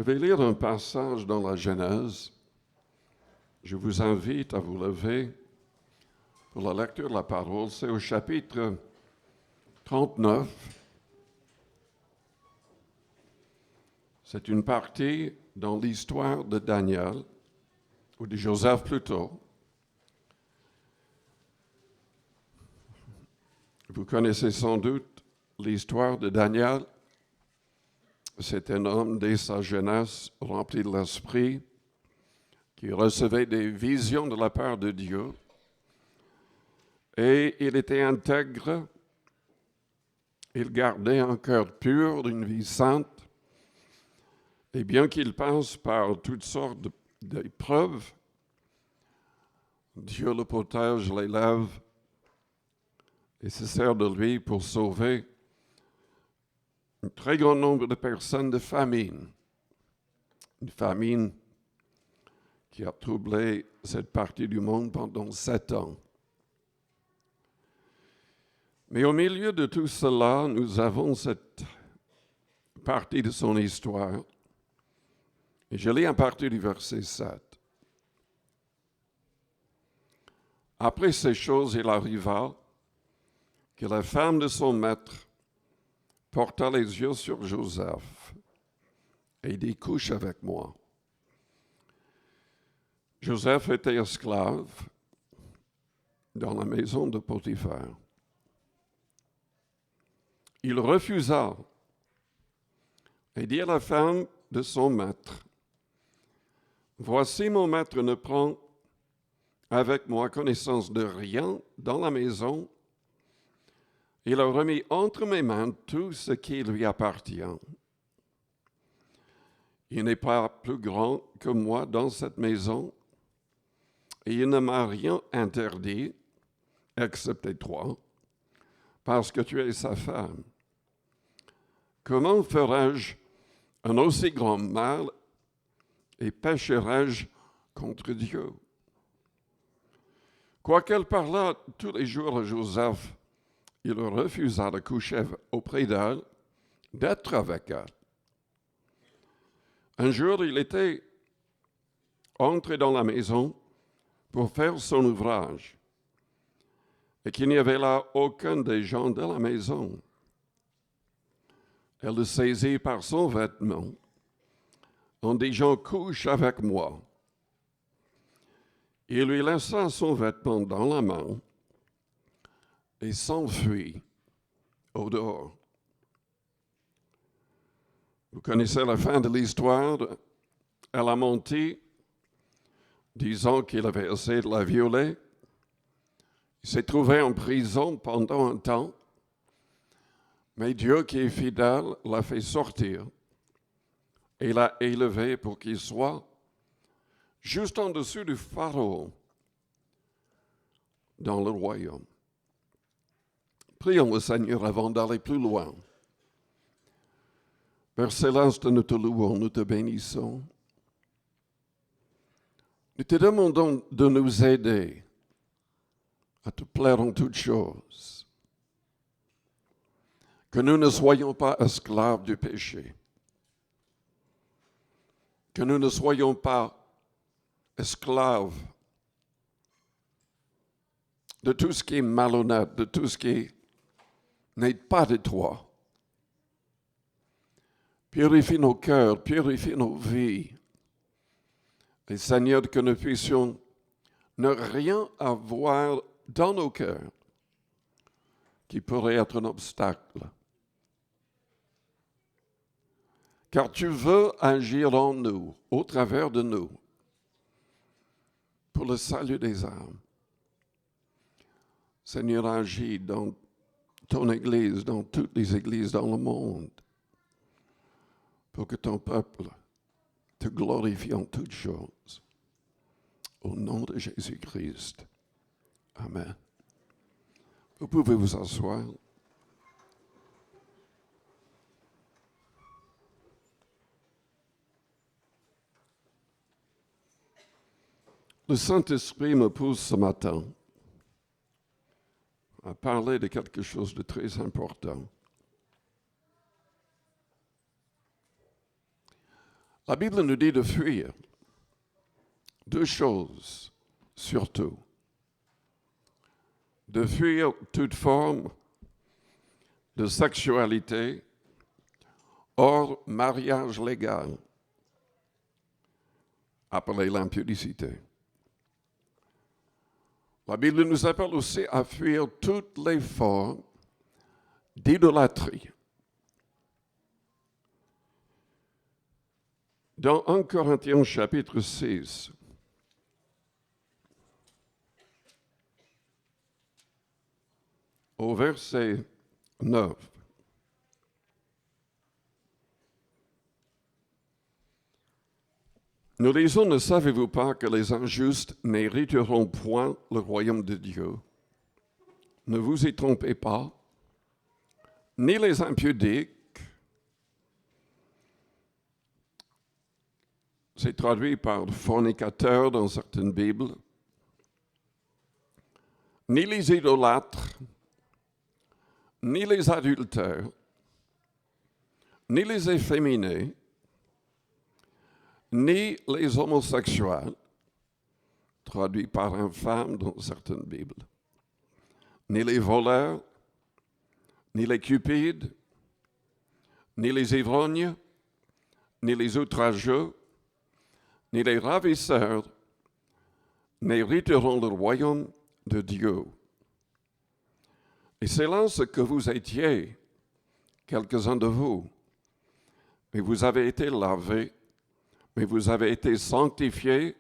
vais lire un passage dans la Genèse. Je vous invite à vous lever pour la lecture de la parole. C'est au chapitre 39. C'est une partie dans l'histoire de Daniel, ou de Joseph plutôt. Vous connaissez sans doute l'histoire de Daniel. C'est un homme dès sa jeunesse rempli de l'esprit, qui recevait des visions de la part de Dieu. Et il était intègre, il gardait un cœur pur, une vie sainte. Et bien qu'il passe par toutes sortes d'épreuves, Dieu le protège, l'élève et se sert de lui pour sauver un très grand nombre de personnes de famine. Une famine qui a troublé cette partie du monde pendant 7 ans. Mais au milieu de tout cela, nous avons cette partie de son histoire. Et je lis à partir du verset 7. Après ces choses, il arriva que la femme de son maître porta les yeux sur Joseph et dit, couche avec moi. Joseph était esclave dans la maison de Potiphar. Il refusa et dit à la femme de son maître, voici mon maître ne prend avec moi connaissance de rien dans la maison. Il a remis entre mes mains tout ce qui lui appartient. Il n'est pas plus grand que moi dans cette maison, et il ne m'a rien interdit, excepté toi, parce que tu es sa femme. Comment ferais-je un aussi grand mal et pécherais-je contre Dieu? Quoiqu'elle parlât tous les jours à Joseph, il refusa de coucher auprès d'elle, d'être avec elle. Un jour, il était entré dans la maison pour faire son ouvrage, et qu'il n'y avait là aucun des gens de la maison. Elle le saisit par son vêtement, en disant, couche avec moi. Il lui laissa son vêtement dans la main et s'enfuit au dehors. Vous connaissez la fin de l'histoire. Elle a menti, disant qu'il avait essayé de la violer. Il s'est trouvé en prison pendant un temps, mais Dieu qui est fidèle l'a fait sortir et l'a élevé pour qu'il soit juste en dessous du pharaon dans le royaume. Prions le Seigneur avant d'aller plus loin. Père céleste, nous te louons, nous te bénissons. Nous te demandons de nous aider à te plaire en toutes choses. Que nous ne soyons pas esclaves du péché. Que nous ne soyons pas esclaves de tout ce qui est malhonnête, de tout ce qui n'est pas de toi. Purifie nos cœurs, purifie nos vies. Et Seigneur, que nous puissions ne rien avoir dans nos cœurs qui pourrait être un obstacle. Car tu veux agir en nous, au travers de nous, pour le salut des âmes. Seigneur, agis dans ton Église, dans toutes les églises dans le monde, pour que ton peuple te glorifie en toutes choses. Au nom de Jésus-Christ. Amen. Vous pouvez vous asseoir. Le Saint-Esprit me pousse ce matin à parler de quelque chose de très important. La Bible nous dit de fuir deux choses, surtout. De fuir toute forme de sexualité hors mariage légal, appelé l'impudicité. La Bible nous appelle aussi à fuir toutes les formes d'idolâtrie. Dans 1 Corinthiens chapitre 6, au verset 9, nous lisons, ne savez-vous pas que les injustes n'hériteront point le royaume de Dieu? Ne vous y trompez pas, ni les impudiques, c'est traduit par fornicateur dans certaines Bibles, ni les idolâtres, ni les adultères, ni les efféminés, ni les homosexuels, traduit par infâme dans certaines Bibles, ni les voleurs, ni les cupides, ni les ivrognes, ni les outrageux, ni les ravisseurs n'hériteront le royaume de Dieu. Et c'est là ce que vous étiez, quelques-uns de vous. Mais vous avez été lavés, mais vous avez été sanctifiés,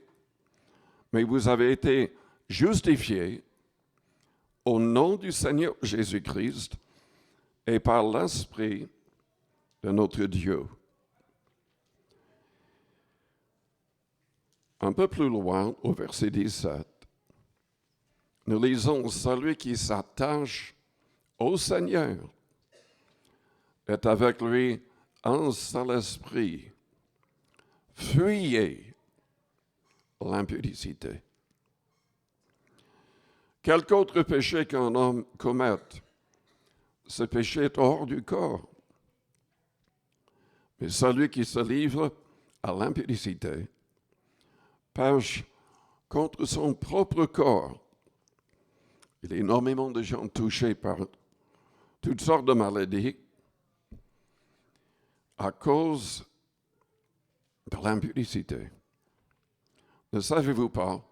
mais vous avez été justifiés au nom du Seigneur Jésus-Christ et par l'Esprit de notre Dieu. Un peu plus loin, au verset 17, nous lisons « Celui qui s'attache au Seigneur est avec lui un seul esprit. Fuyez l'impudicité. » Quelque autre péché qu'un homme commette, ce péché est hors du corps. Mais celui qui se livre à l'impudicité pêche contre son propre corps. Il y a énormément de gens touchés par toutes sortes de maladies à cause de l'impudicité. Ne savez-vous pas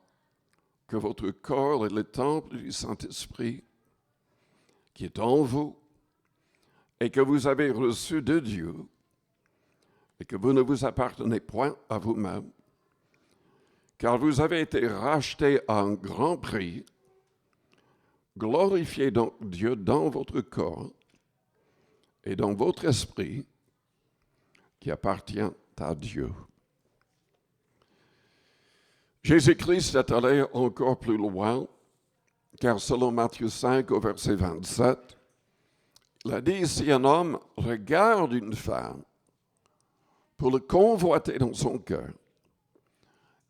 que votre corps est le temple du Saint-Esprit qui est en vous et que vous avez reçu de Dieu et que vous ne vous appartenez point à vous-même, car vous avez été rachetés à un grand prix. Glorifiez donc Dieu dans votre corps et dans votre esprit qui appartient à Dieu. Jésus-Christ est allé encore plus loin, car selon Matthieu 5 au verset 27, il a dit, si un homme regarde une femme pour le convoiter dans son cœur,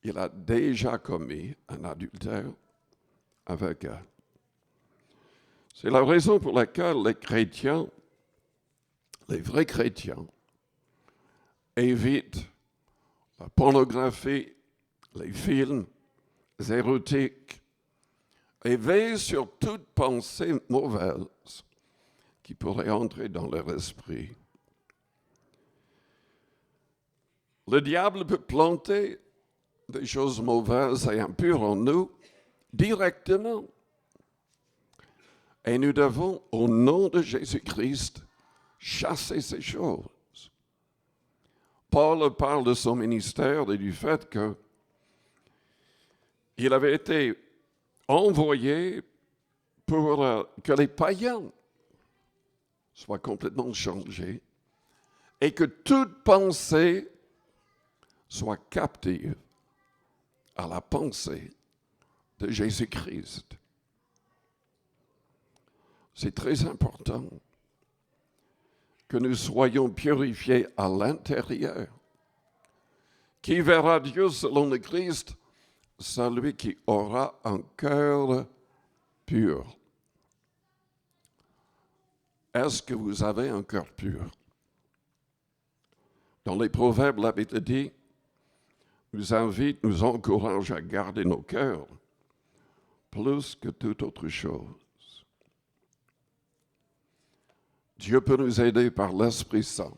il a déjà commis un adultère avec elle. C'est la raison pour laquelle les chrétiens, les vrais chrétiens, évitent la pornographie, les films érotiques, et veillent sur toute pensée mauvaise qui pourrait entrer dans leur esprit. Le diable peut planter des choses mauvaises et impures en nous directement. Et nous devons, au nom de Jésus-Christ, chasser ces choses. Paul parle de son ministère et du fait qu'il avait été envoyé pour que les païens soient complètement changés et que toute pensée soit captive à la pensée de Jésus-Christ. C'est très important que nous soyons purifiés à l'intérieur. Qui verra Dieu selon le Christ? Celui qui aura un cœur pur. Est-ce que vous avez un cœur pur? Dans les Proverbes, la Bible dit, nous invite, nous encourage à garder nos cœurs plus que toute autre chose. Dieu peut nous aider par l'Esprit Saint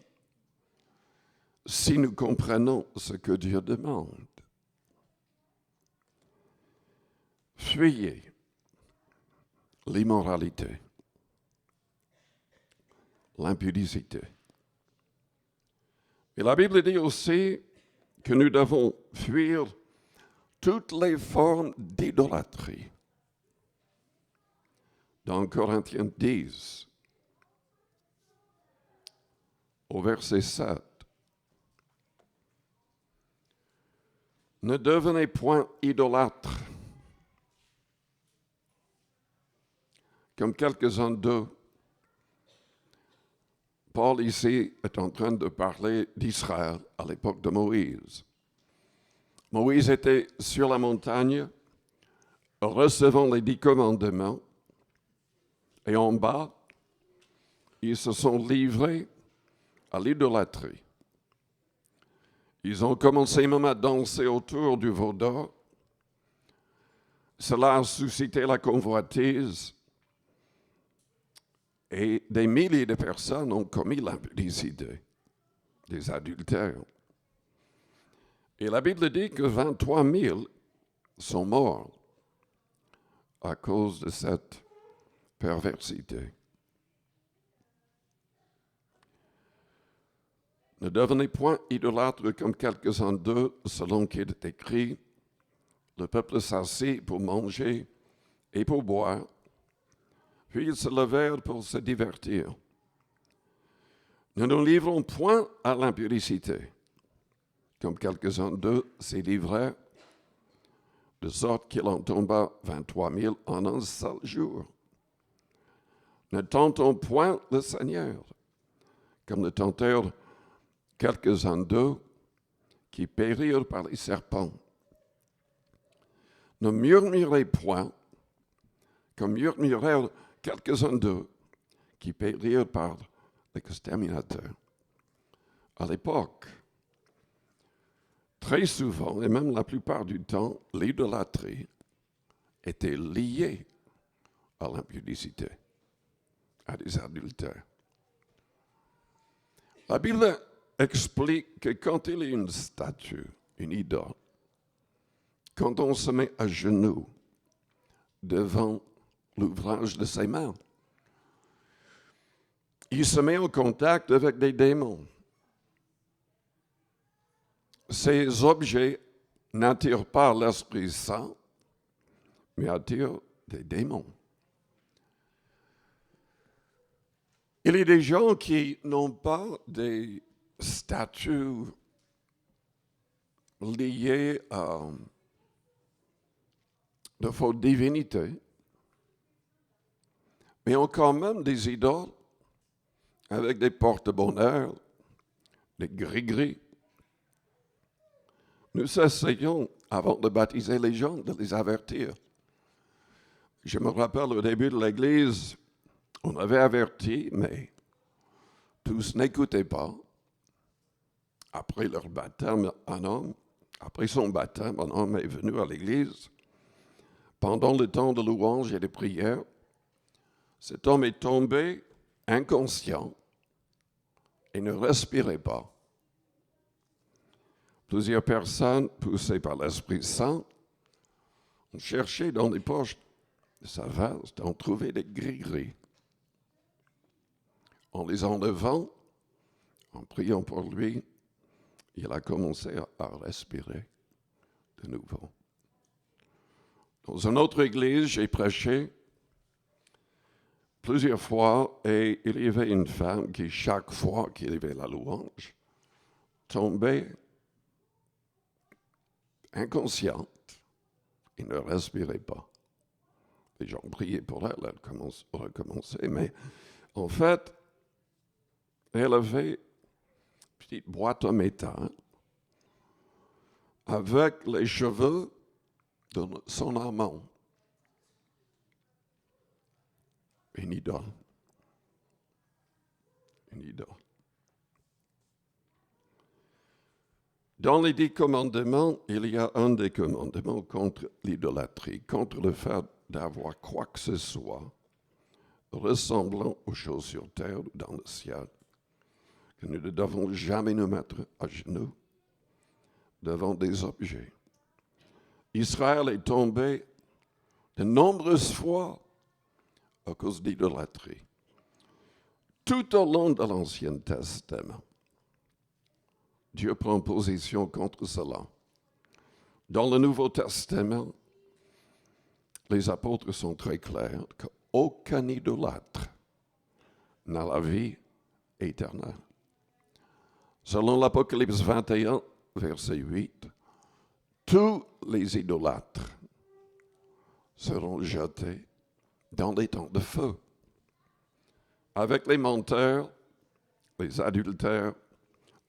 si nous comprenons ce que Dieu demande. Fuyez l'immoralité, l'impudicité. Et la Bible dit aussi que nous devons fuir toutes les formes d'idolâtrie. Dans Corinthiens 10, au verset 7, ne devenez point idolâtres, comme quelques-uns d'eux. Paul ici est en train de parler d'Israël à l'époque de Moïse. Moïse était sur la montagne, recevant les 10 commandements, et en bas, ils se sont livrés à l'idolâtrie. Ils ont commencé même à danser autour du veau d'or. Cela a suscité la convoitise et des milliers de personnes ont commis l'impudicité, des adultères. Et la Bible dit que 23 000 sont morts à cause de cette perversité. Ne devenez point idolâtres comme quelques-uns d'eux, selon qu'il est écrit, le peuple s'assit pour manger et pour boire, puis ils se levèrent pour se divertir. Ne nous livrons point à l'impudicité, comme quelques-uns d'eux s'y livrèrent, de sorte qu'il en tomba 23 000 en un seul jour. Ne tentons point le Seigneur, comme le tentèrent quelques-uns d'eux qui périrent par les serpents. Ne murmurez point, comme murmurèrent quelques-uns d'eux qui périrent par l'exterminateur. À l'époque, très souvent, et même la plupart du temps, l'idolâtrie était liée à l'impudicité, à des adultères. La Bible explique que quand il y a une statue, une idole, quand on se met à genoux devant l'ouvrage de ses mains, il se met en contact avec des démons. Ces objets n'attirent pas l'Esprit Saint, mais attirent des démons. Il y a des gens qui n'ont pas des statues liées à de fausses divinités, mais ont quand même des idoles avec des porte-bonheur, des gris-gris. Nous essayons, avant de baptiser les gens, de les avertir. Je me rappelle au début de l'Église, on avait averti, mais tous n'écoutaient pas. Après leur baptême, après son baptême, un homme est venu à l'Église. Pendant le temps de louange et de prière, cet homme est tombé inconscient et ne respirait pas. Plusieurs personnes, poussées par l'Esprit Saint, ont cherché dans les poches de sa veste, ont trouvé des gris-gris. En les enlevant, en priant pour lui, il a commencé à respirer de nouveau. Dans une autre église, j'ai prêché plusieurs fois et il y avait une femme qui, chaque fois qu'il y avait la louange, tombait inconsciente et ne respirait pas. Les gens priaient pour elle, elle recommençait, mais en fait, elle avait une petite boîte en métal avec les cheveux de son amant. Une idole. Une idole. Dans les 10 commandements, il y a un des commandements contre l'idolâtrie, contre le fait d'avoir quoi que ce soit ressemblant aux choses sur terre ou dans le ciel, que nous ne devons jamais nous mettre à genoux devant des objets. Israël est tombé de nombreuses fois à cause d'idolâtrie. Tout au long de l'Ancien Testament, Dieu prend position contre cela. Dans le Nouveau Testament, les apôtres sont très clairs qu'aucun idolâtre n'a la vie éternelle. Selon l'Apocalypse 21, verset 8, tous les idolâtres seront jetés dans les temps de feu, avec les menteurs, les adultères,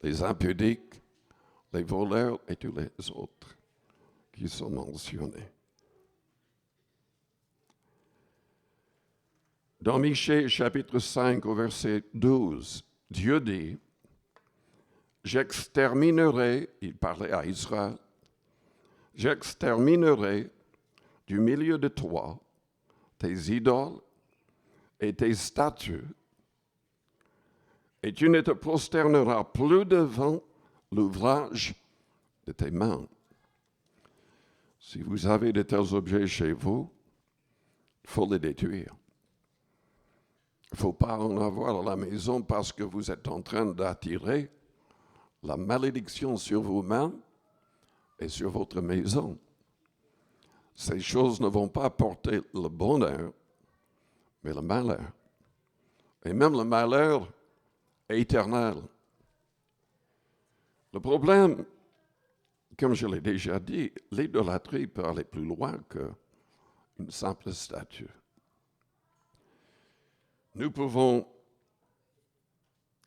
les impudiques, les voleurs et tous les autres qui sont mentionnés. Dans Michée chapitre 5 au verset 12, Dieu dit, « J'exterminerai, il parlait à Israël, j'exterminerai du milieu de toi tes idoles et tes statues, et tu ne te prosterneras plus devant l'ouvrage de tes mains. » Si vous avez de tels objets chez vous, il faut les détruire. Il ne faut pas en avoir à la maison parce que vous êtes en train d'attirer la malédiction sur vous-même et sur votre maison. Ces choses ne vont pas apporter le bonheur, mais le malheur. Et même le malheur est éternel. Le problème, comme je l'ai déjà dit, l'idolâtrie peut aller plus loin qu'une simple statue. Nous pouvons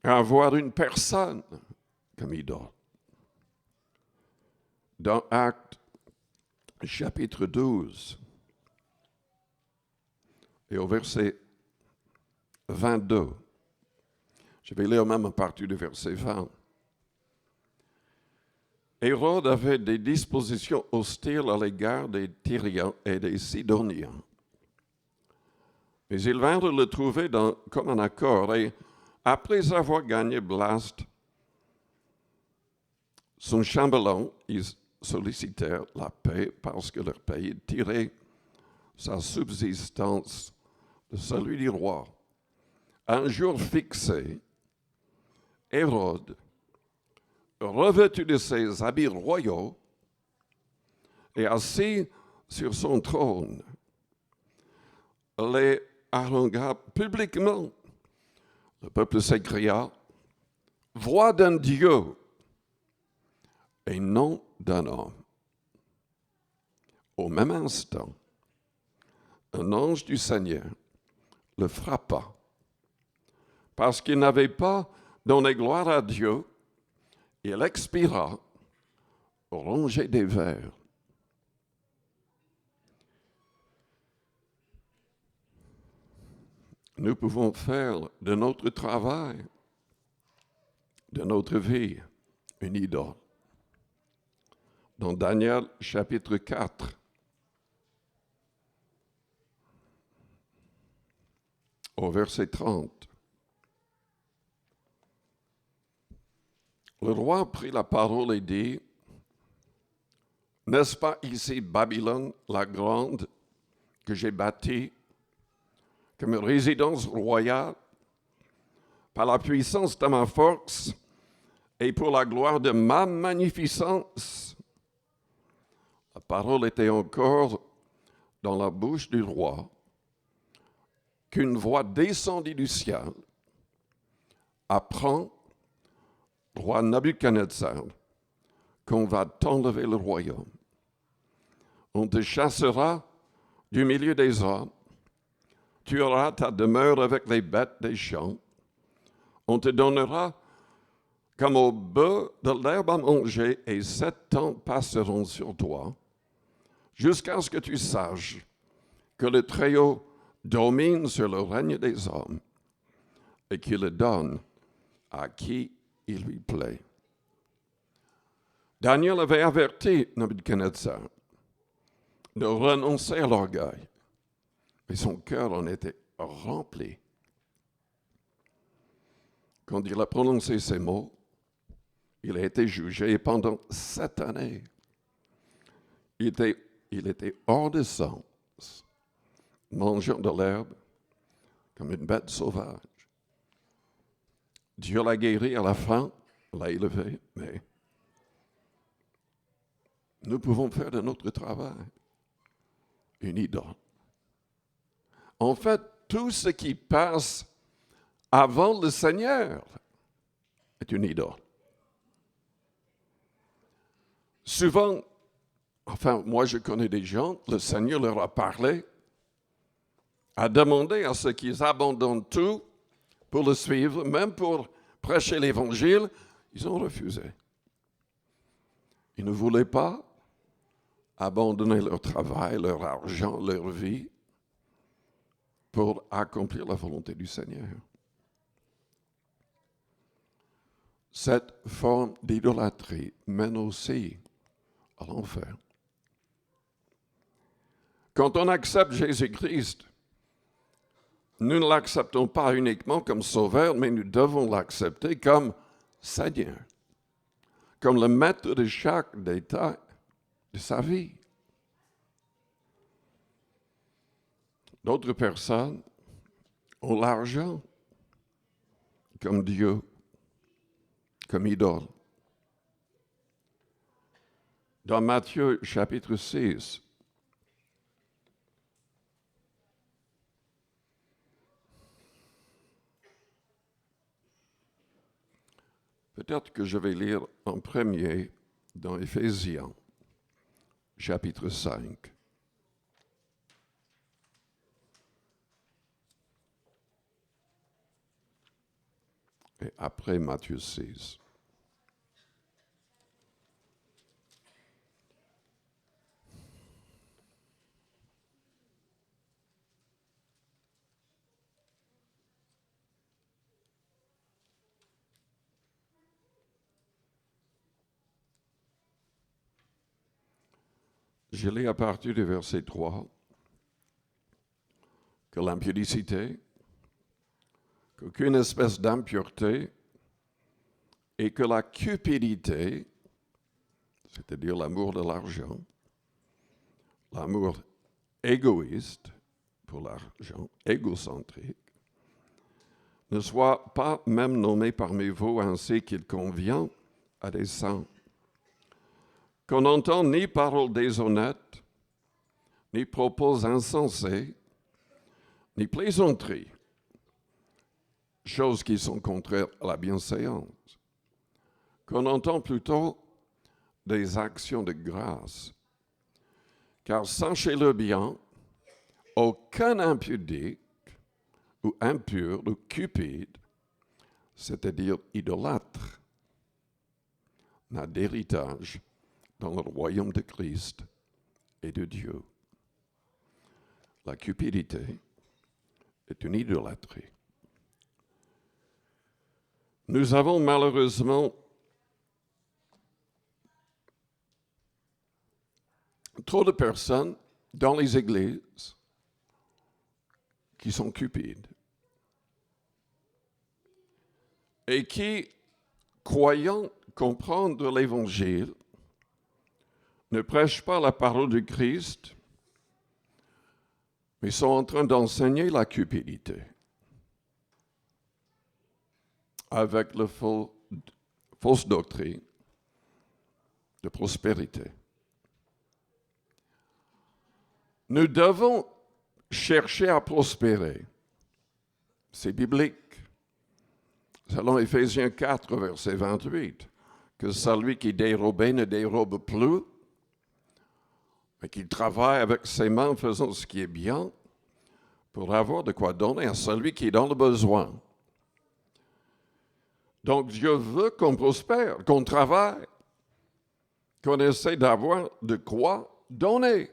avoir une personne comme idole. Dans Actes chapitre 12 et au verset 22, je vais lire même à partir du verset 20. Hérode avait des dispositions hostiles à l'égard des Tyriens et des Sidoniens. Mais ils vinrent le trouver comme un accord, et après avoir gagné Blaste, son chambellan, ils sollicitèrent la paix parce que leur pays tirait sa subsistance de celui du roi. Un jour fixé, Hérode, revêtu de ses habits royaux et assis sur son trône, les harangua publiquement. Le peuple s'écria, « Voix d'un Dieu et non d'un homme. » Au même instant, un ange du Seigneur le frappa parce qu'il n'avait pas donné gloire à Dieu. Il expira, rongé des vers. Nous pouvons faire de notre travail, de notre vie, une idole. Dans Daniel chapitre 4, au verset 30, le roi prit la parole et dit, « N'est-ce pas ici Babylone la grande que j'ai bâtie comme résidence royale par la puissance de ma force et pour la gloire de ma magnificence? » La parole était encore dans la bouche du roi qu'une voix descendit du ciel. « Apprends, roi Nabuchodonosor, qu'on va t'enlever le royaume. On te chassera du milieu des hommes. Tu auras ta demeure avec les bêtes des champs. On te donnera comme au bœuf de l'herbe à manger, et 7 ans passeront sur toi, jusqu'à ce que tu saches que le Très-Haut domine sur le règne des hommes et qu'il le donne à qui il lui plaît. » Daniel avait averti Nabuchodonosor de renoncer à l'orgueil. Et son cœur en était rempli. Quand il a prononcé ces mots, il a été jugé pendant 7 années. Il était hors de sens, mangeant de l'herbe comme une bête sauvage. Dieu l'a guéri à la fin, l'a élevé, mais nous pouvons faire de notre travail une idole. En fait, tout ce qui passe avant le Seigneur est une idole. Souvent, moi je connais des gens, le Seigneur leur a parlé, a demandé à ceux qu'ils abandonnent tout pour le suivre, même pour prêcher l'Évangile, ils ont refusé. Ils ne voulaient pas abandonner leur travail, leur argent, leur vie pour accomplir la volonté du Seigneur. Cette forme d'idolâtrie mène aussi à l'enfer. Quand on accepte Jésus-Christ, nous ne l'acceptons pas uniquement comme sauveur, mais nous devons l'accepter comme Seigneur, comme le maître de chaque détail de sa vie. D'autres personnes ont l'argent comme Dieu, comme idole. Dans Matthieu chapitre 6, peut-être que je vais lire en premier dans Éphésiens chapitre 5. Et après Matthieu 6. Je lis à partir du verset 3 que l'impudicité, qu'aucune espèce d'impureté et que la cupidité, c'est-à-dire l'amour de l'argent, l'amour égoïste pour l'argent, égocentrique, ne soit pas même nommé parmi vous ainsi qu'il convient à des saints. Qu'on n'entend ni paroles déshonnêtes, ni propos insensés, ni plaisanteries, choses qui sont contraires à la bienséance. Qu'on entend plutôt des actions de grâce. Car sachez-le bien, aucun impudique ou impur ou cupide, c'est-à-dire idolâtre, n'a d'héritage dans le royaume de Christ et de Dieu. La cupidité est une idolâtrie. Nous avons malheureusement trop de personnes dans les églises qui sont cupides et qui, croyant comprendre l'Évangile, ne prêchent pas la parole de Christ, mais sont en train d'enseigner la cupidité avec la fausse doctrine de prospérité. Nous devons chercher à prospérer. C'est biblique. Selon Éphésiens 4, verset 28, que celui qui dérobait ne dérobe plus, mais qu'il travaille avec ses mains faisant ce qui est bien pour avoir de quoi donner à celui qui est dans le besoin. Donc Dieu veut qu'on prospère, qu'on travaille, qu'on essaie d'avoir de quoi donner.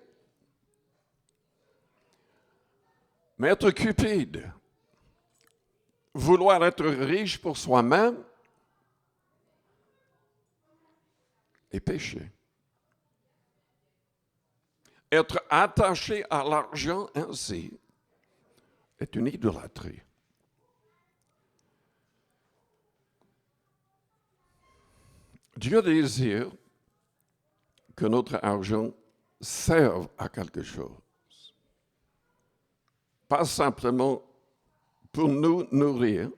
Mais être cupide, vouloir être riche pour soi-même, est péché. Être attaché à l'argent ainsi est une idolâtrie. Dieu désire que notre argent serve à quelque chose. Pas simplement pour nous nourrir,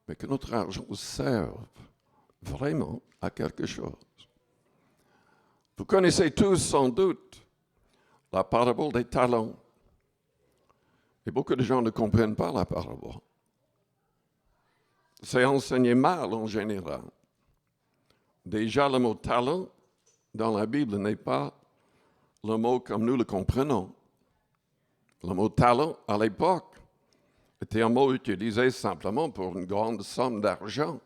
mais que notre argent serve vraiment à quelque chose. Vous connaissez tous sans doute la parabole des talents. Et beaucoup de gens ne comprennent pas la parabole. C'est enseigné mal en général. Déjà, le mot talent dans la Bible n'est pas le mot comme nous le comprenons. Le mot talent, à l'époque, était un mot utilisé simplement pour une grande somme d'argent.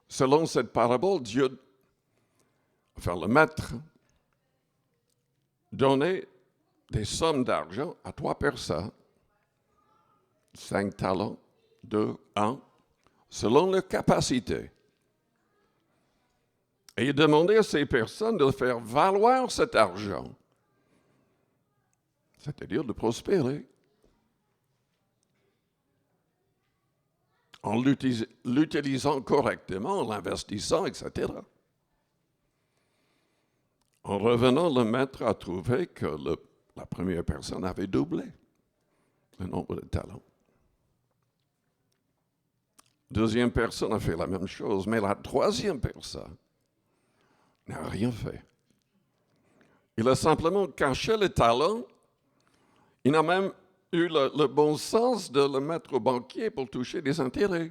Selon cette parabole, Dieu, le maître, donnait des sommes d'argent à 3 personnes, 5 talents, 2, 1, selon leur capacité. Et il demandait à ces personnes de faire valoir cet argent, c'est-à-dire de prospérer, en l'utilisant correctement, en l'investissant, etc. En revenant, le maître a trouvé que la première personne avait doublé le nombre de talents. Deuxième personne a fait la même chose, mais la troisième personne n'a rien fait. Il a simplement caché le talent. Il n'a même eu le bon sens de le mettre au banquier pour toucher des intérêts.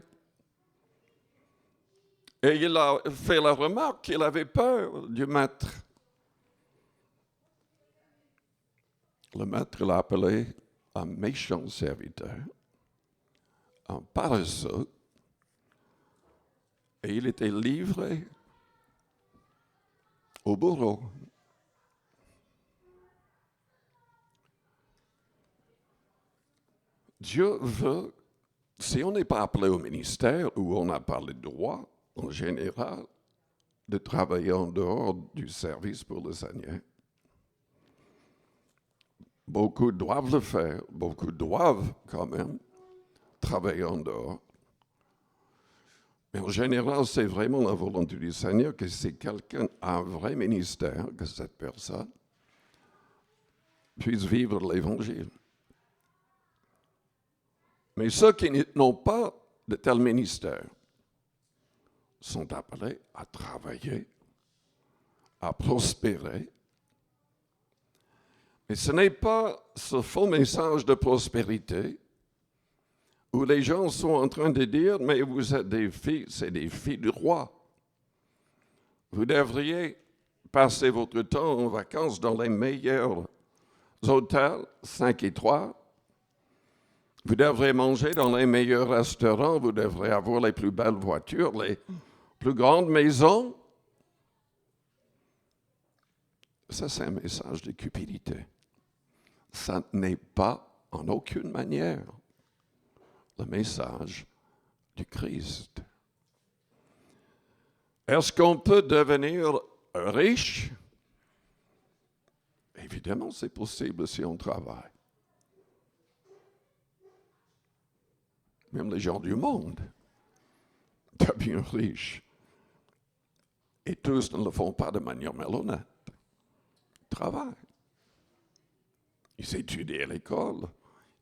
Et il a fait la remarque qu'il avait peur du maître. Le maître l'a appelé un méchant serviteur, un paresseux, et il était livré au bourreau. Dieu veut, si on n'est pas appelé au ministère où on n'a pas le droit, en général, de travailler en dehors du service pour le Seigneur. Beaucoup doivent le faire, beaucoup doivent quand même travailler en dehors. Mais en général, c'est vraiment la volonté du Seigneur que si quelqu'un a un vrai ministère, que cette personne puisse vivre l'Évangile. Mais ceux qui n'ont pas de tel ministère sont appelés à travailler, à prospérer. Mais ce n'est pas ce faux message de prospérité où les gens sont en train de dire, mais vous êtes des fils et des filles du roi. Vous devriez passer votre temps en vacances dans les meilleurs hôtels 5 étoiles. Vous devrez manger dans les meilleurs restaurants, vous devrez avoir les plus belles voitures, les plus grandes maisons. Ça, c'est un message de cupidité. Ça n'est pas en aucune manière le message du Christ. Est-ce qu'on peut devenir riche? Évidemment, c'est possible si on travaille. Même les gens du monde deviennent riches. Et tous ne le font pas de manière malhonnête. Ils travaillent. Ils étudient à l'école.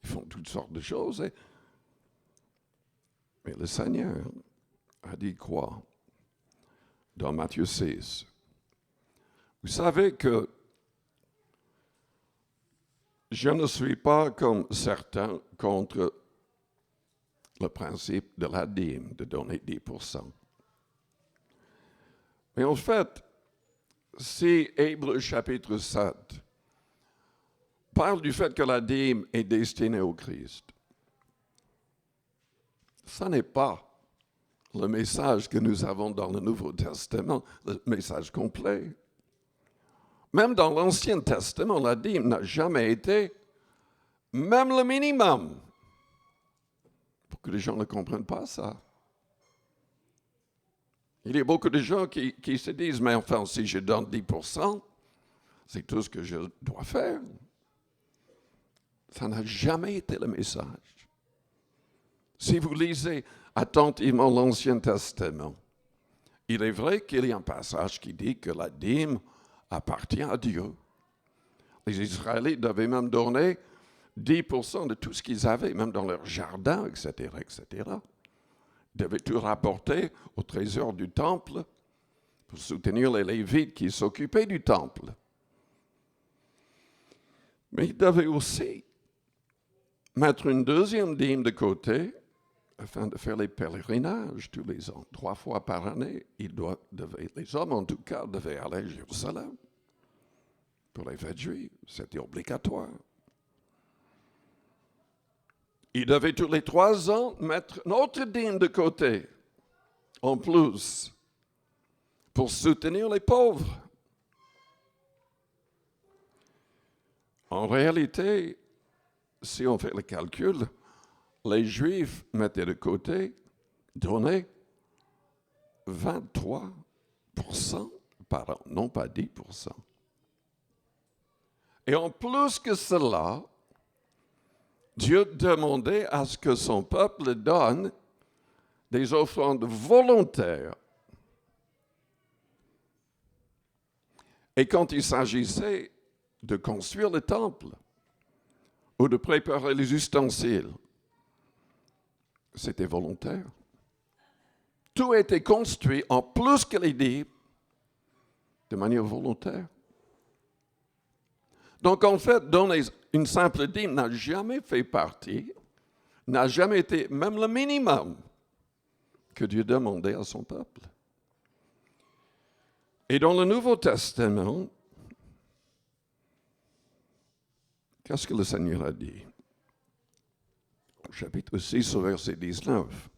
Ils font toutes sortes de choses. Mais le Seigneur a dit quoi? Dans Matthieu 6. Vous savez que je ne suis pas comme certains contre le principe de la dîme, de donner 10%. Mais en fait, si Hébreux chapitre 7 parle du fait que la dîme est destinée au Christ, ce n'est pas le message que nous avons dans le Nouveau Testament, le message complet. Même dans l'Ancien Testament, la dîme n'a jamais été même le minimum. Beaucoup de gens ne comprennent pas ça. Il y a beaucoup de gens qui se disent, mais enfin, si je donne 10%, c'est tout ce que je dois faire. Ça n'a jamais été le message. Si vous lisez attentivement l'Ancien Testament, il est vrai qu'il y a un passage qui dit que la dîme appartient à Dieu. Les Israélites devaient même donner 10% de tout ce qu'ils avaient, même dans leur jardin, etc., etc. Ils devaient tout rapporter au trésor du temple pour soutenir les Lévites qui s'occupaient du temple. Mais ils devaient aussi mettre une deuxième dîme de côté afin de faire les pèlerinages tous les ans. 3 fois par année, les hommes en tout cas devaient aller à Jérusalem pour les fêtes juives. C'était obligatoire. Ils devaient tous les 3 ans mettre notre dîme de côté, en plus, pour soutenir les pauvres. En réalité, si on fait le calcul, les Juifs mettaient de côté, donnaient 23% par an, non pas 10%. Et en plus que cela, Dieu demandait à ce que son peuple donne des offrandes volontaires. Et quand il s'agissait de construire le temple ou de préparer les ustensiles, c'était volontaire. Tout était construit en plus que les dîmes de manière volontaire. Donc en fait, donner une simple dîme n'a jamais fait partie, n'a jamais été même le minimum que Dieu demandait à son peuple. Et dans le Nouveau Testament, qu'est-ce que le Seigneur a dit? Au chapitre 6, au verset 19.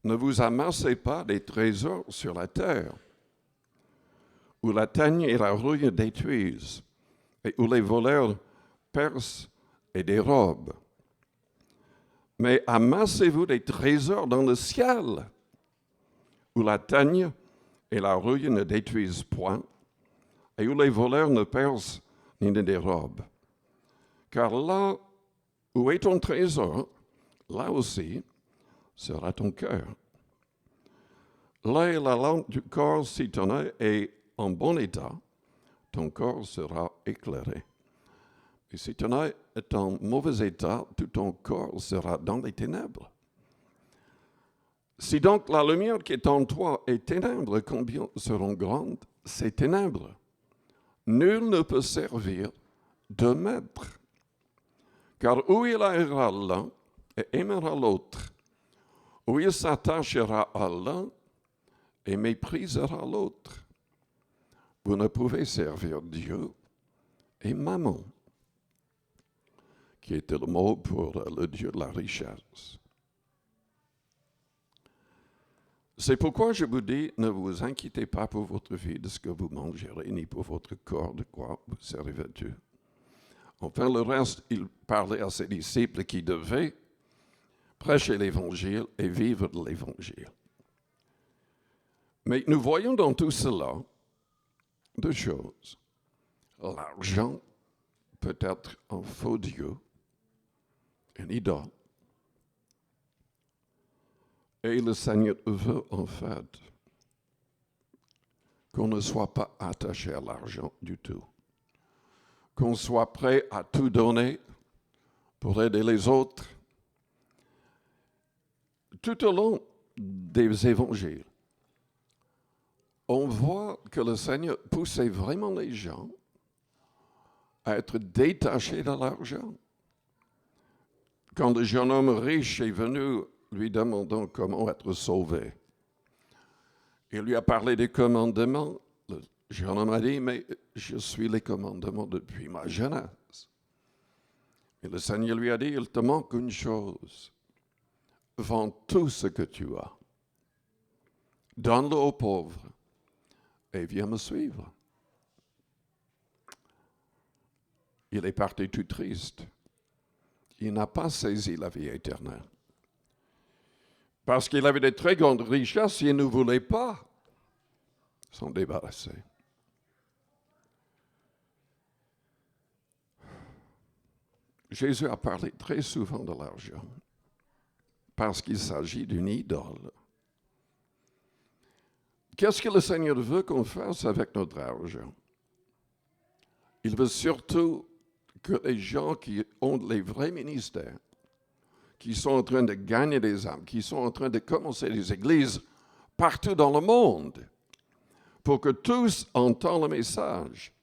Ne vous amassez pas des trésors sur la terre, où la teigne et la rouille détruisent, et où les voleurs percent et dérobent. Mais amassez-vous des trésors dans le ciel, où la teigne et la rouille ne détruisent point, et où les voleurs ne percent ni ne dérobent. Car là où est ton trésor, là aussi sera ton cœur. Là est la lampe du corps, si ton œil est en bon état, ton corps sera éclairé. Et si ton œil est en mauvais état, tout ton corps sera dans les ténèbres. Si donc la lumière qui est en toi est ténèbres, combien seront grandes ces ténèbres? Nul ne peut servir de maître. Car où il haïra l'un et aimera l'autre, où il s'attachera à l'un et méprisera l'autre. Vous ne pouvez servir Dieu et Mammon, qui était le mot pour le Dieu de la richesse. C'est pourquoi je vous dis, ne vous inquiétez pas pour votre vie de ce que vous mangerez, ni pour votre corps de quoi vous servez Dieu. Enfin, le reste, il parlait à ses disciples qui devaient prêcher l'Évangile et vivre de l'Évangile. Mais nous voyons dans tout cela 2 choses. L'argent peut être un faux Dieu, une idole. Et le Seigneur veut en fait qu'on ne soit pas attaché à l'argent du tout. Qu'on soit prêt à tout donner pour aider les autres. Tout au long des évangiles, on voit que le Seigneur poussait vraiment les gens à être détachés de l'argent. Quand le jeune homme riche est venu lui demandant comment être sauvé, il lui a parlé des commandements. Le jeune homme a dit, mais je suis les commandements depuis ma jeunesse. Et le Seigneur lui a dit, il te manque une chose. Vends tout ce que tu as. Donne-le aux pauvres et viens me suivre. Il est parti tout triste. Il n'a pas saisi la vie éternelle. Parce qu'il avait de très grandes richesses, il ne voulait pas s'en débarrasser. Jésus a parlé très souvent de l'argent parce qu'il s'agit d'une idole. Qu'est-ce que le Seigneur veut qu'on fasse avec notre argent? Il veut surtout que les gens qui ont les vrais ministères, qui sont en train de gagner des âmes, qui sont en train de commencer des églises partout dans le monde, pour que tous entendent le message,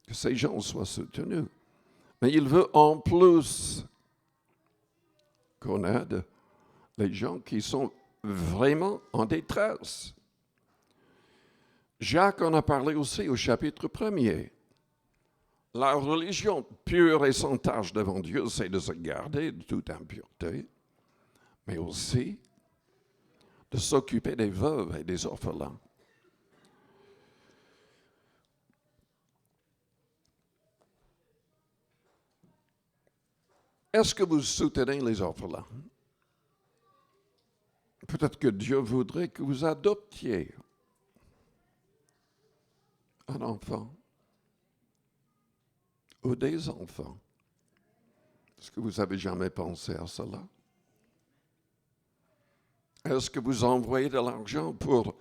que ces gens soient soutenus. Mais il veut en plus qu'on aide les gens qui sont vraiment en détresse. Jacques en a parlé aussi au chapitre 1er. La religion pure et sans tache devant Dieu, c'est de se garder de toute impureté, mais aussi de s'occuper des veuves et des orphelins. Est-ce que vous soutenez les orphelins? Peut-être que Dieu voudrait que vous adoptiez un enfant ou des enfants. Est-ce que vous avez jamais pensé à cela? Est-ce que vous envoyez de l'argent pour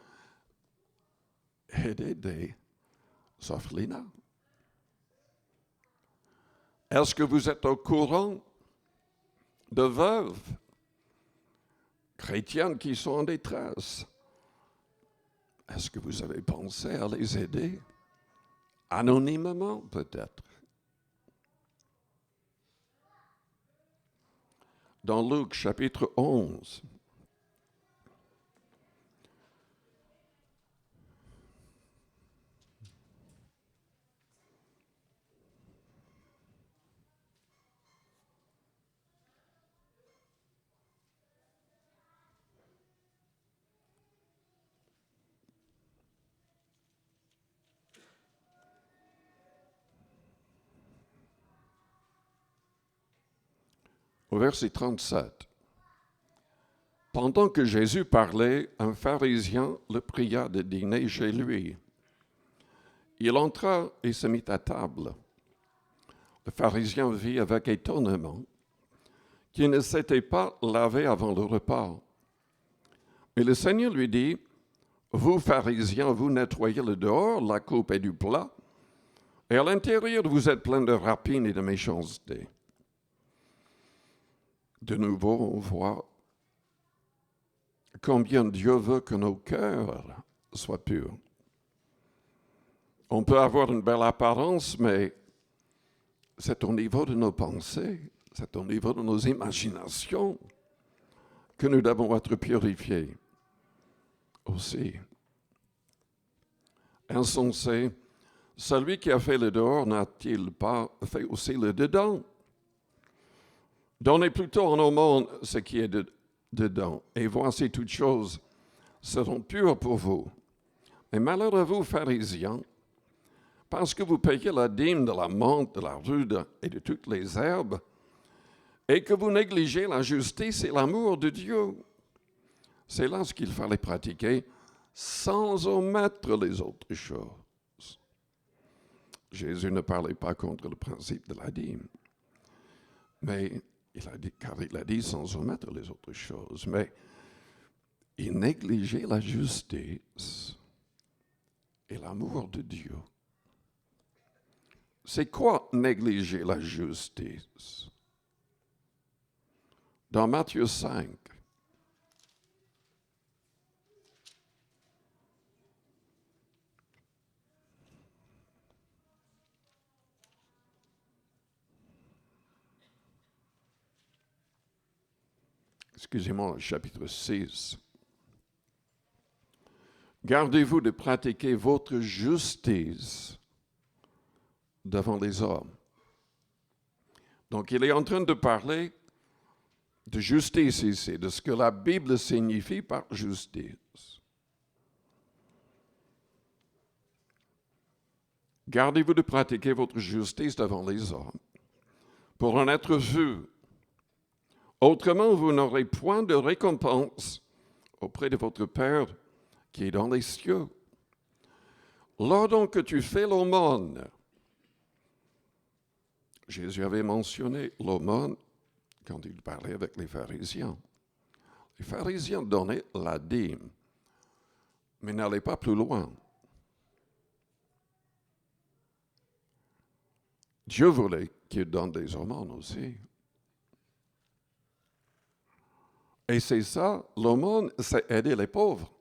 aider des orphelinats? Est-ce que vous êtes au courant de veuves chrétiennes qui sont en détresse? Est-ce que vous avez pensé à les aider? Anonymement, peut-être. Dans Luc, chapitre 11, au verset 37. Pendant que Jésus parlait, un pharisien le pria de dîner chez lui. Il entra et se mit à table. Le pharisien vit avec étonnement qu'il ne s'était pas lavé avant le repas. Mais le Seigneur lui dit, « Vous, pharisiens, vous nettoyez le dehors, la coupe et du plat, et à l'intérieur vous êtes pleins de rapine et de méchanceté. » De nouveau, on voit combien Dieu veut que nos cœurs soient purs. On peut avoir une belle apparence, mais c'est au niveau de nos pensées, c'est au niveau de nos imaginations que nous devons être purifiés aussi. Insensé, celui qui a fait le dehors n'a-t-il pas fait aussi le dedans? Donnez plutôt en au monde ce qui est dedans, et voici toutes choses seront pures pour vous. Mais malheur à vous, pharisiens, parce que vous payez la dîme de la menthe, de la rude et de toutes les herbes, et que vous négligez la justice et l'amour de Dieu. C'est là ce qu'il fallait pratiquer sans omettre les autres choses. Jésus ne parlait pas contre le principe de la dîme, mais il a dit sans omettre les autres choses, mais il négligeait la justice et l'amour de Dieu. C'est quoi négliger la justice? Dans Matthieu 5, excusez-moi, chapitre 6. Gardez-vous de pratiquer votre justice devant les hommes. Donc, il est en train de parler de justice ici, de ce que la Bible signifie par justice. Gardez-vous de pratiquer votre justice devant les hommes pour en être vu Autrement, vous n'aurez point de récompense auprès de votre Père qui est dans les cieux. Lors donc que tu fais l'aumône, Jésus avait mentionné l'aumône quand il parlait avec les pharisiens. Les pharisiens donnaient la dîme, mais n'allaient pas plus loin. Dieu voulait qu'ils donnent des aumônes aussi. Et c'est ça, l'aumône, c'est aider les pauvres.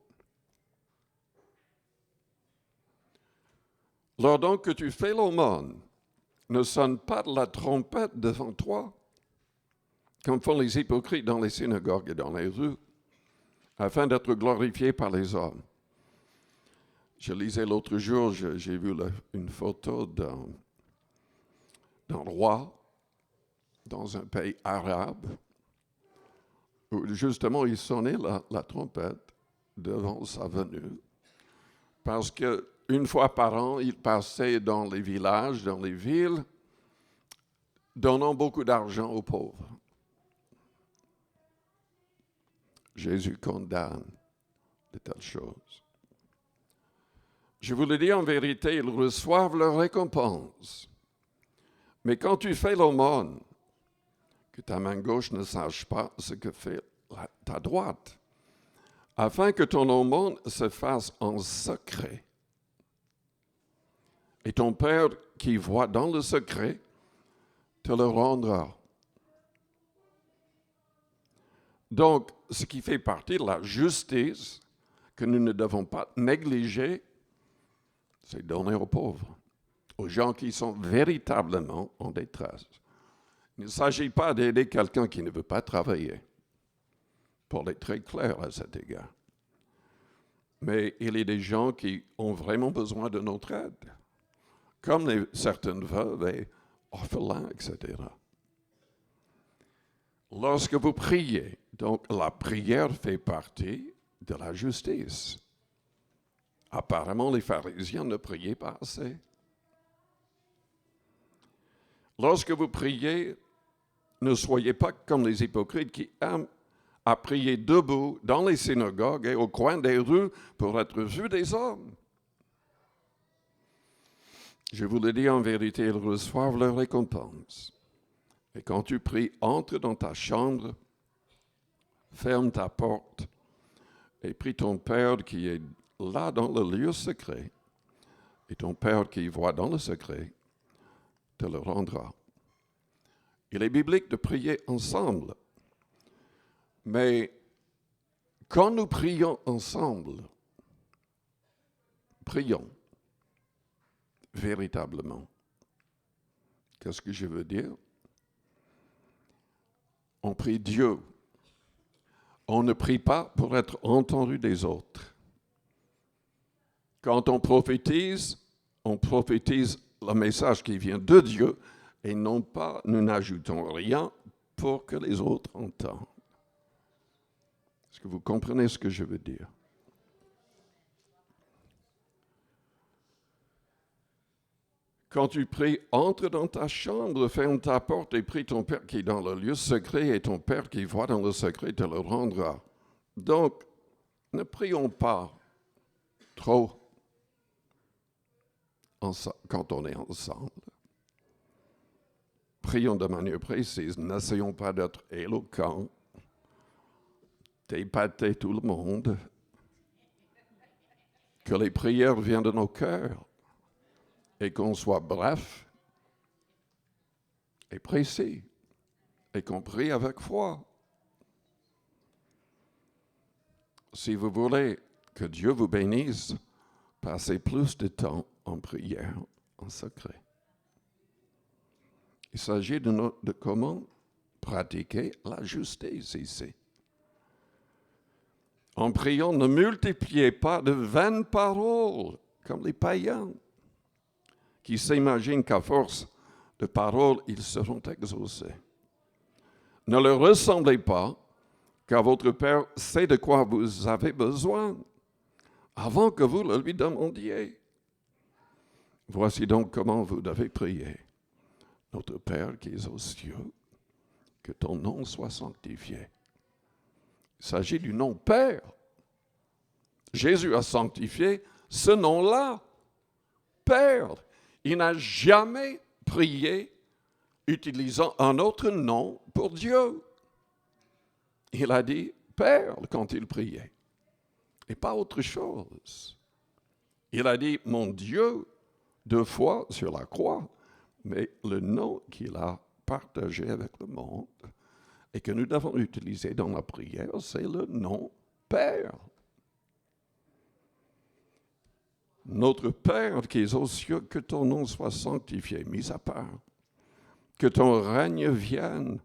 Lors donc que tu fais l'aumône, ne sonne pas de la trompette devant toi, comme font les hypocrites dans les synagogues et dans les rues, afin d'être glorifiés par les hommes. Je lisais l'autre jour, j'ai vu une photo d'un roi dans un pays arabe, où justement il sonnait la trompette devant sa venue, parce qu'une fois par an, il passait dans les villages, dans les villes, donnant beaucoup d'argent aux pauvres. Jésus condamne de telles choses. Je vous le dis en vérité, ils reçoivent leur récompense. Mais quand tu fais l'aumône, que ta main gauche ne sache pas ce que fait ta droite, afin que ton aumône se fasse en secret. Et ton Père qui voit dans le secret te le rendra. Donc, ce qui fait partie de la justice que nous ne devons pas négliger, c'est donner aux pauvres, aux gens qui sont véritablement en détresse. Il ne s'agit pas d'aider quelqu'un qui ne veut pas travailler, pour être très clair à cet égard. Mais il y a des gens qui ont vraiment besoin de notre aide, comme certaines veuves et orphelins, etc. Lorsque vous priez, donc la prière fait partie de la justice. Apparemment, les pharisiens ne priaient pas assez. Lorsque vous priez, ne soyez pas comme les hypocrites qui aiment à prier debout dans les synagogues et au coin des rues pour être vus des hommes. Je vous le dis en vérité, ils reçoivent leur récompense. Et quand tu pries, entre dans ta chambre, ferme ta porte et prie ton Père qui est là dans le lieu secret. Et ton Père qui voit dans le secret te le rendra. Il est biblique de prier ensemble. Mais quand nous prions ensemble, prions véritablement. Qu'est-ce que je veux dire? On prie Dieu. On ne prie pas pour être entendu des autres. Quand on prophétise le message qui vient de Dieu et non pas, nous n'ajoutons rien pour que les autres entendent. Est-ce que vous comprenez ce que je veux dire? Quand tu pries, entre dans ta chambre, ferme ta porte et prie ton Père qui est dans le lieu secret et ton Père qui voit dans le secret te le rendra. Donc, ne prions pas trop quand on est ensemble. Prions de manière précise, n'essayons pas d'être éloquents, d'épater tout le monde, que les prières viennent de nos cœurs et qu'on soit bref et précis et qu'on prie avec foi. Si vous voulez que Dieu vous bénisse, passez plus de temps en prière, en secret. Il s'agit de comment pratiquer la justice ici. En priant, ne multipliez pas de vaines paroles, comme les païens, qui s'imaginent qu'à force de paroles, ils seront exaucés. Ne leur ressemblez pas, car votre Père sait de quoi vous avez besoin, avant que vous le lui demandiez. Voici donc comment vous devez prier. Notre Père qui est aux cieux, que ton nom soit sanctifié. Il s'agit du nom Père. Jésus a sanctifié ce nom-là, Père. Il n'a jamais prié utilisant un autre nom pour Dieu. Il a dit Père quand il priait, et pas autre chose. Il a dit mon Dieu 2 fois sur la croix, mais le nom qu'il a partagé avec le monde et que nous devons utiliser dans la prière, c'est le nom Père. Notre Père qui es aux cieux, que ton nom soit sanctifié, mis à part, que ton règne vienne.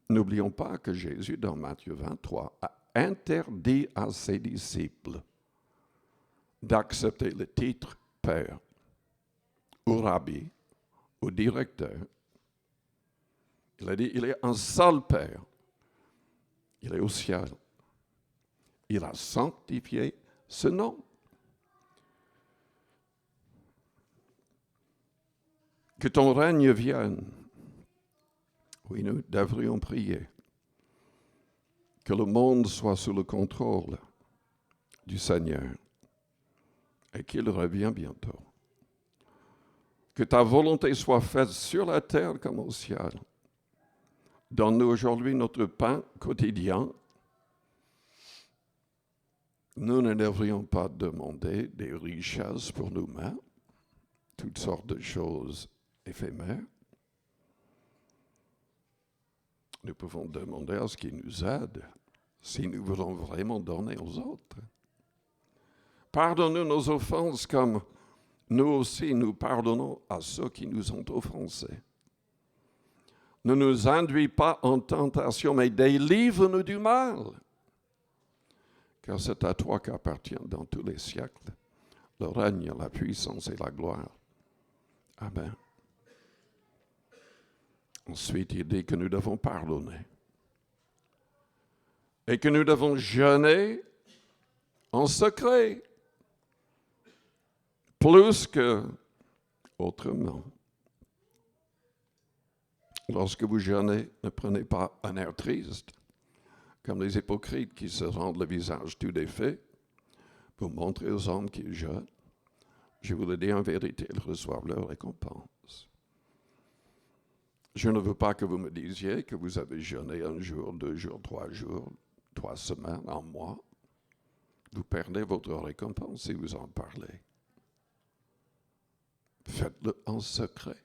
N'oublions pas que Jésus, dans Matthieu 23, a interdit à ses disciples d'accepter le titre Père, ou Rabbi, ou directeur. Il a dit, il est un seul Père. Il est au ciel. Il a sanctifié ce nom. Que ton règne vienne. Oui, nous devrions prier. Que le monde soit sous le contrôle du Seigneur et qu'il revienne bientôt. Que ta volonté soit faite sur la terre comme au ciel. Donne-nous aujourd'hui notre pain quotidien. Nous ne devrions pas demander des richesses pour nous-mêmes, toutes sortes de choses éphémères. Nous pouvons demander à ce qu'il nous aide si nous voulons vraiment donner aux autres. Pardonne-nous nos offenses comme nous aussi nous pardonnons à ceux qui nous ont offensés. Ne nous induis pas en tentation, mais délivre-nous du mal. Car c'est à toi qu'appartiennent dans tous les siècles le règne, la puissance et la gloire. Amen. Ensuite, il dit que nous devons pardonner et que nous devons jeûner en secret, plus que autrement. Lorsque vous jeûnez, ne prenez pas un air triste, comme les hypocrites qui se rendent le visage tout défait pour montrer aux hommes qu'ils jeûnent. Je vous le dis en vérité, ils reçoivent leur récompense. Je ne veux pas que vous me disiez que vous avez jeûné 1 jour, 2 jours, 3 jours, 3 semaines, 1 mois. Vous perdez votre récompense si vous en parlez. Faites-le en secret.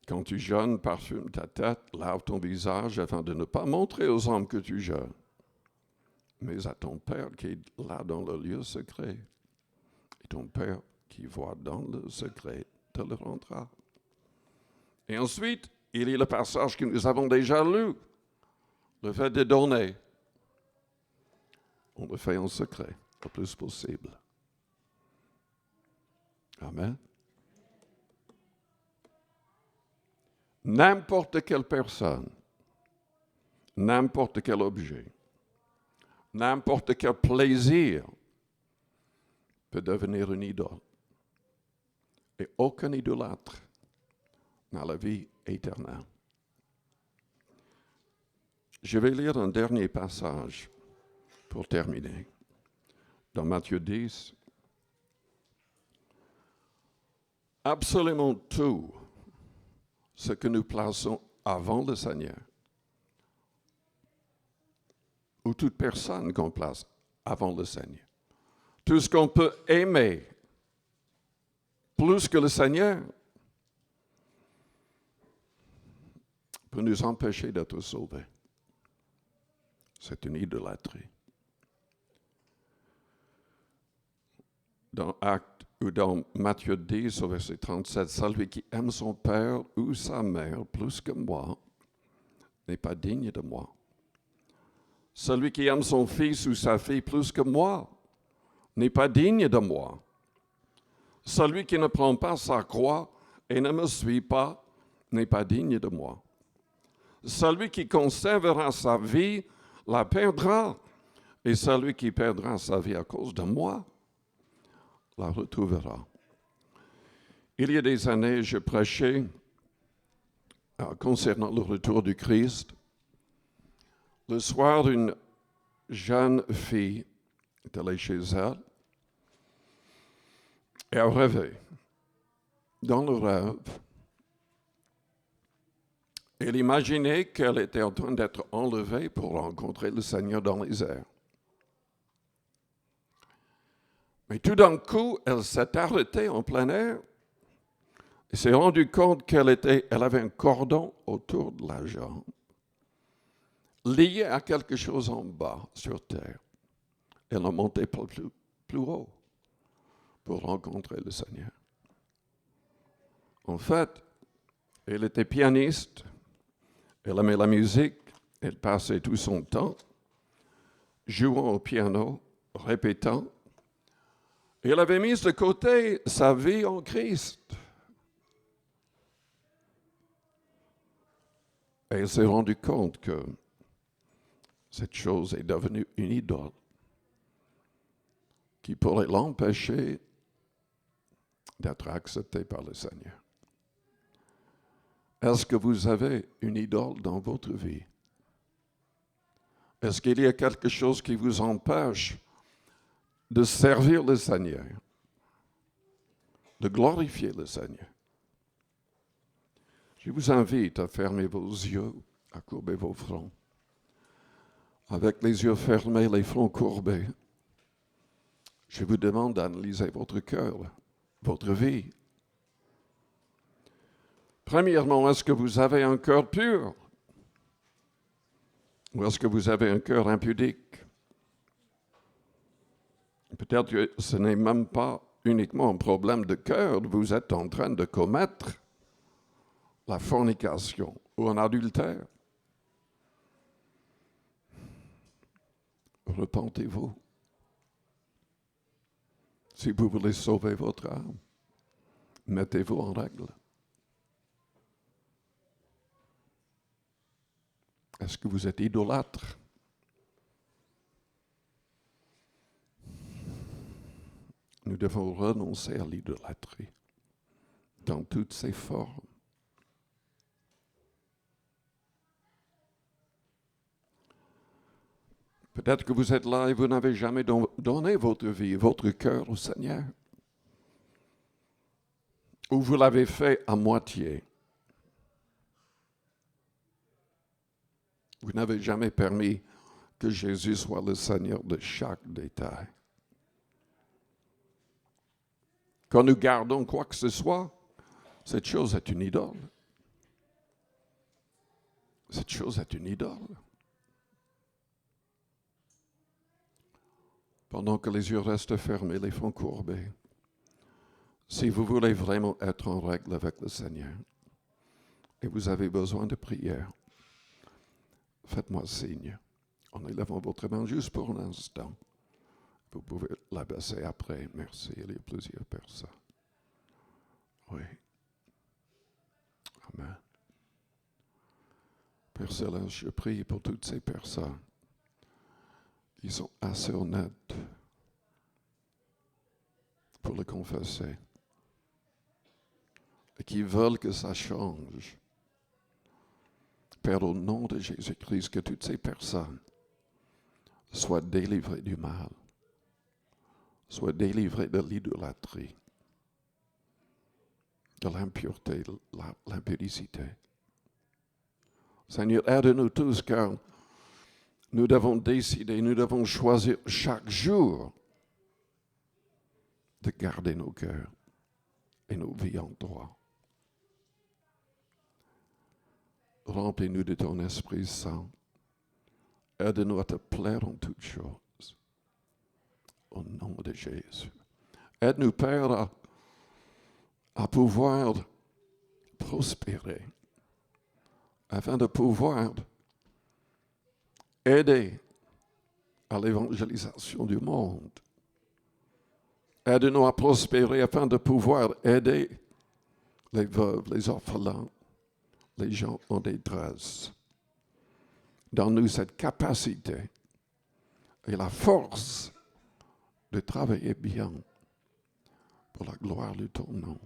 Quand tu jeûnes, parfume ta tête, lave ton visage afin de ne pas montrer aux hommes que tu jeûnes, mais à ton Père qui est là dans le lieu secret. Et ton Père qui voit dans le secret te le rendra. Et ensuite, il y a le passage que nous avons déjà lu, le fait de donner. On le fait en secret, le plus possible. Amen. N'importe quelle personne, n'importe quel objet, n'importe quel plaisir peut devenir une idole. Et aucun idolâtre n'a la vie éternelle. Je vais lire un dernier passage pour terminer. Dans Matthieu 10, absolument tout ce que nous plaçons avant le Seigneur, ou toute personne qu'on place avant le Seigneur, tout ce qu'on peut aimer plus que le Seigneur, peut nous empêcher d'être sauvés. C'est une idolâtrie. Dans Actes ou dans Matthieu 10, au verset 37, celui qui aime son père ou sa mère plus que moi n'est pas digne de moi. Celui qui aime son fils ou sa fille plus que moi n'est pas digne de moi. Celui qui ne prend pas sa croix et ne me suit pas n'est pas digne de moi. Celui qui conservera sa vie la perdra, et celui qui perdra sa vie à cause de moi la retrouvera. Il y a des années, je prêchais concernant le retour du Christ. Le soir, une jeune fille est allée chez elle et elle rêvait. Dans le rêve, elle imaginait qu'elle était en train d'être enlevée pour rencontrer le Seigneur dans les airs. Mais tout d'un coup, elle s'est arrêtée en plein air et s'est rendue compte qu'elle avait un cordon autour de la jambe, lié à quelque chose en bas, sur terre. Elle ne montait pas plus haut pour rencontrer le Seigneur. En fait, elle était pianiste, elle aimait la musique, elle passait tout son temps jouant au piano, répétant. Et elle avait mis de côté sa vie en Christ. Et elle s'est rendue compte que cette chose est devenue une idole qui pourrait l'empêcher d'être acceptée par le Seigneur. Est-ce que vous avez une idole dans votre vie? Est-ce qu'il y a quelque chose qui vous empêche de servir le Seigneur, de glorifier le Seigneur? Je vous invite à fermer vos yeux, à courber vos fronts. Avec les yeux fermés, les fronts courbés, je vous demande d'analyser votre cœur, votre vie. Premièrement, est-ce que vous avez un cœur pur? Ou est-ce que vous avez un cœur impudique? Peut-être que ce n'est même pas uniquement un problème de cœur, vous êtes en train de commettre la fornication ou un adultère. Repentez-vous. Si vous voulez sauver votre âme, mettez-vous en règle. Est-ce que vous êtes idolâtre? Nous devons renoncer à l'idolâtrie dans toutes ses formes. Peut-être que vous êtes là et vous n'avez jamais donné votre vie, votre cœur au Seigneur. Ou vous l'avez fait à moitié. Vous n'avez jamais permis que Jésus soit le Seigneur de chaque détail. Quand nous gardons quoi que ce soit, cette chose est une idole. Cette chose est une idole. Pendant que les yeux restent fermés, les fronts courbés, si vous voulez vraiment être en règle avec le Seigneur et vous avez besoin de prière, faites-moi signe en élevant votre main juste pour un instant. Vous pouvez l'abaisser après. Merci, il y a plusieurs personnes. Oui. Amen. Père Céleste, je prie pour toutes ces personnes qui sont assez honnêtes pour le confesser et qui veulent que ça change. Père, au nom de Jésus-Christ, que toutes ces personnes soient délivrées du mal, soient délivrées de l'idolâtrie, de l'impureté, de l'impudicité. Seigneur, aide-nous tous, car nous devons décider, nous devons choisir chaque jour de garder nos cœurs et nos vies en toi. Remplis-nous de ton Esprit Saint. Aide-nous à te plaire en toutes choses. Au nom de Jésus. Aide-nous, Père, à pouvoir prospérer, afin de pouvoir aider à l'évangélisation du monde. Aide-nous à prospérer afin de pouvoir aider les veuves, les orphelins, les gens en détresse. Donne-nous cette capacité et la force de travailler bien pour la gloire de ton nom.